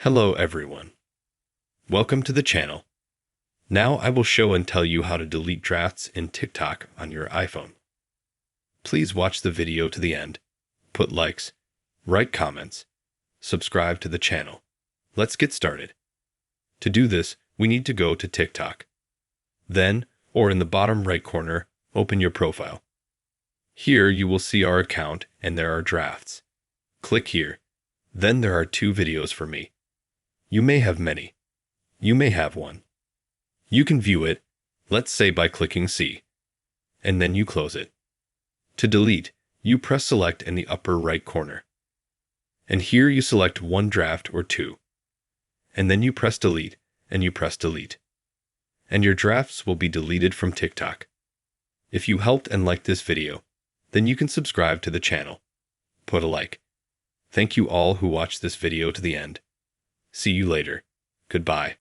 Hello everyone. Welcome to the channel. Now I will show and tell you how to delete drafts in TikTok on your iPhone. Please watch the video to the end, put likes, write comments, subscribe to the channel. Let's get started. To do this, we need to go to TikTok. Then, or in the bottom right corner, open your profile. Here you will see our account and there are drafts. Click here. Then there are 2 videos for me. You may have many. You may have one. You can view it, let's say by clicking C, and then you close it. To delete, you press select in the upper right corner. And here you select 1 draft or 2. And then you press delete, and you press delete. And your drafts will be deleted from TikTok. If you helped and liked this video, then you can subscribe to the channel. Put a like. Thank you all who watched this video to the end. See you later. Goodbye.